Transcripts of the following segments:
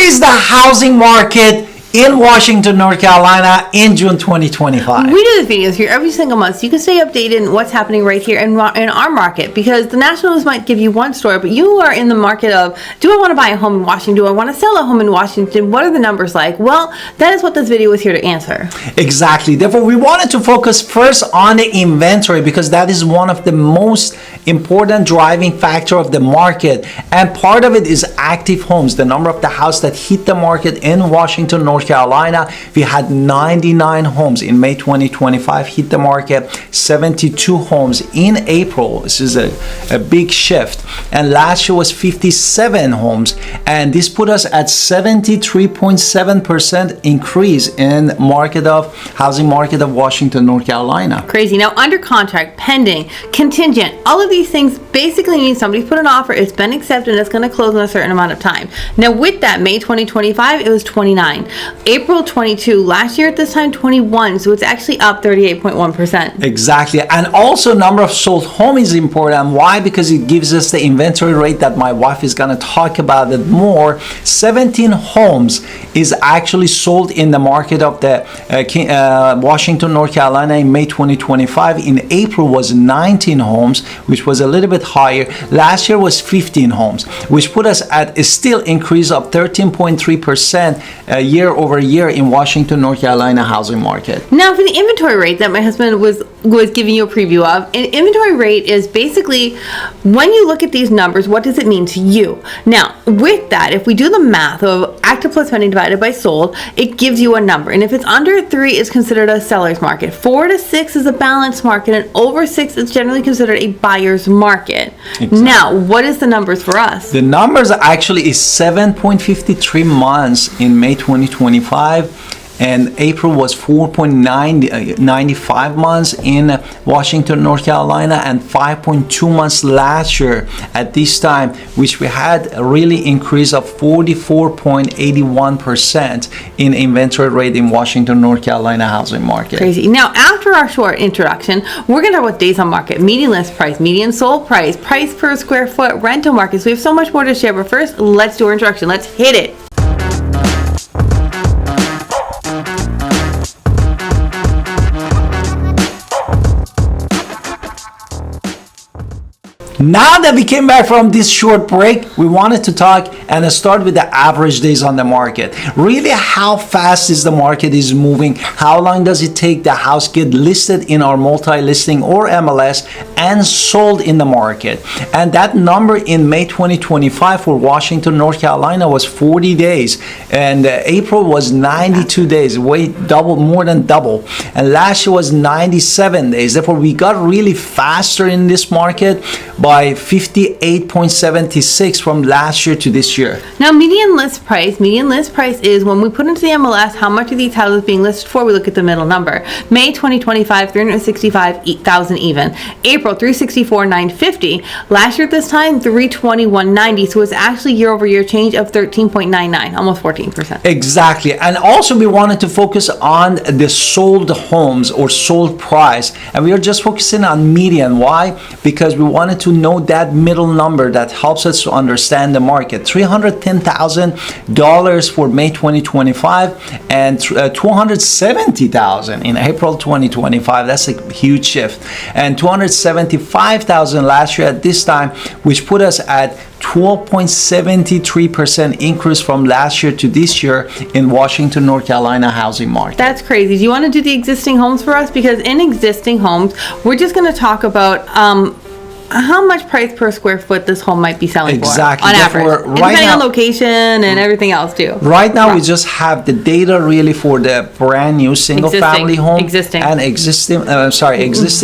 is the housing market in Washington, North Carolina in June 2025? We do these videos here every single month, so you can stay updated on what's happening right here in our market, because the nationals might give you one story, but you are in the market of, do I want to buy a home in Washington? Do I want to sell a home in Washington? What are the numbers like? Well, that is what this video is here to answer. Exactly. Therefore, we wanted to focus first on the inventory, because that is one of the most important driving factor of the market, and part of it is active homes, the number of the house that hit the market in Washington, North Carolina. We had 99 homes in May 2025 hit the market, 72 homes in April. This is a big shift. And last year was 57 homes. And this put us at 73.7% increase in housing market of Washington, North Carolina. Crazy. Now, under contract, pending, contingent, all of these things basically mean somebody's put an offer, it's been accepted, and it's going to close in a certain amount of time. Now, with that, May 2025, it was 29. April 22, last year at this time 21, so it's actually up 38.1%. Exactly. And also number of sold home is important. Why? Because it gives us the inventory rate that my wife is going to talk about it more. 17 homes is actually sold in the market of the Washington, North Carolina in May 2025. In April was 19 homes, which was a little bit higher. Last year was 15 homes, which put us at a still increase of 13.3% year over year in Washington, North Carolina housing market. Now, for the inventory rate that my husband was giving you a preview of, an inventory rate is basically when you look at these numbers, what does it mean to you? Now, with that, if we do the math of active plus pending divided by sold, it gives you a number. And if it's under 3, it's considered a seller's market. 4 to 6 is a balanced market, and over 6 is generally considered a buyer's market. Exactly. Now, what is the numbers for us? The numbers actually is 7.53 months in May 2025, and April was 4.95 months in Washington, North Carolina, and 5.2 months last year at this time, which we had a really increase of 44.81% in inventory rate in Washington, North Carolina housing market. Crazy. Now, after our short introduction, we're going to talk about days on market, median list price, median sold price, price per square foot, rental markets. We have so much more to share, but first, let's do our introduction. Let's hit it. Now that we came back from this short break, we wanted to talk and start with the average days on the market. Really, how fast is the market is moving? How long does it take the house get listed in our multi-listing or MLS and sold in the market? And that number in May 2025 for Washington, North Carolina was 40 days, and April was 92 days, more than double. And last year was 97 days. Therefore, we got really faster in this market by 58.76 from last year to this year. Now, median list price is when we put into the MLS how much of these houses being listed for. We look at the middle number. May 2025, 365,000 even. April, 364,950. Last year at this time, 321,90. So it's actually year over year change of 13.99, almost 14%. Exactly. And also we wanted to focus on the sold homes or sold price, and we are just focusing on median. Why? Because we wanted to know that middle number that helps us to understand the market. $310,000 for May 2025 and $270,000 in April 2025. That's a huge shift. And $275,000 last year at this time, which put us at 12.73% increase from last year to this year in Washington, North Carolina housing market. That's crazy. Do you want to do the existing homes for us? Because in existing homes, we're just going to talk about how much price per square foot this home might be selling for on average, depending on location and everything else too. Right now, we just have the data really for the brand new single family home existing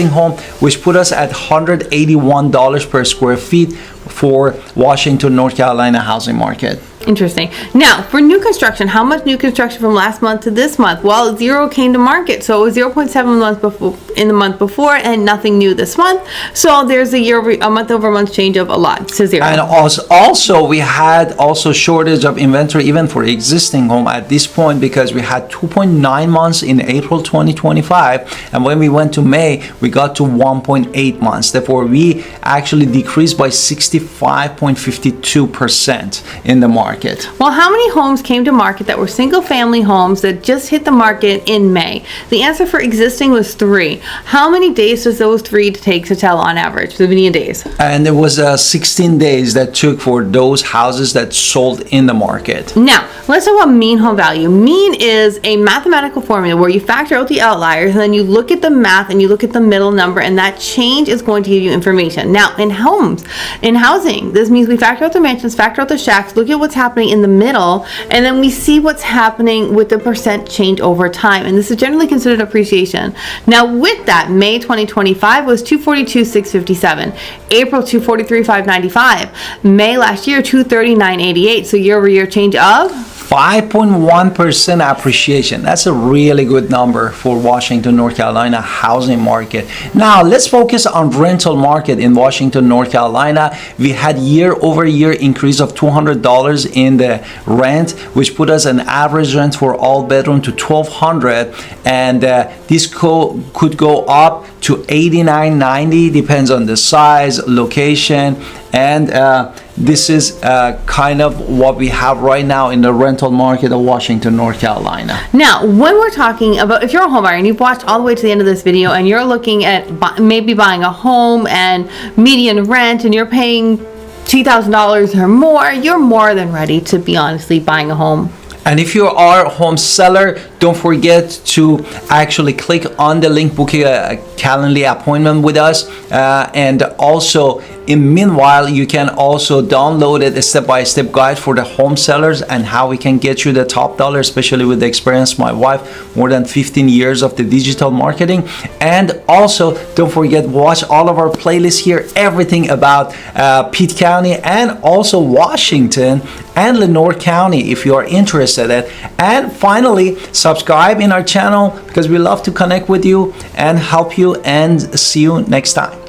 home, which put us at $181 per square feet for Washington, North Carolina housing market. Interesting. Now, for new construction, how much new construction from last month to this month? Well, 0 came to market, so it was 0.7 months before in the month before, and nothing new this month. So there's a month over month change of a lot to 0. And also we had also shortage of inventory even for existing home at this point, because we had 2.9 months in April 2025, and when we went to May, we got to 1.8 months. Therefore, we actually decreased by 65.52% in the market. market. Well, how many homes came to market that were single-family homes that just hit the market in May? The answer for existing was 3. How many days does those 3 take to tell on average? The median days. And it was 16 days that took for those houses that sold in the market. Now, let's talk about mean home value. Mean is a mathematical formula where you factor out the outliers and then you look at the math and you look at the middle number, and that change is going to give you information. Now, in housing, this means we factor out the mansions, factor out the shacks, look at what's happening in the middle, and then we see what's happening with the percent change over time. And this is generally considered appreciation. Now, with that, May 2025 was 242,657, April 243,595, May last year 239,888. So year-over-year change of 5.1% appreciation. That's a really good number for Washington, North Carolina housing market. Now let's focus on rental market in Washington, North Carolina. We had year-over-year increase of $200 in the rent, which put us an average rent for all bedroom to $1,200, and this could go up to $89.90, depends on the size, location, and this is kind of what we have right now in the rental market of Washington, North Carolina. Now, when we're talking about, if you're a home buyer and you've watched all the way to the end of this video and you're looking at maybe buying a home and median rent and you're paying $2,000 or more, you're more than ready to be honestly buying a home. And if you are a home seller, don't forget to actually click on the link, booking a Calendly appointment with us. And also, meanwhile, you can also download it, a step-by-step guide for the home sellers and how we can get you the top dollar, especially with the experience of my wife, more than 15 years of the digital marketing. And also, don't forget, watch all of our playlists here, everything about Pitt County and also Washington and Lenore County if you are interested in. And finally, subscribe in our channel because we love to connect with you and help you, and see you next time.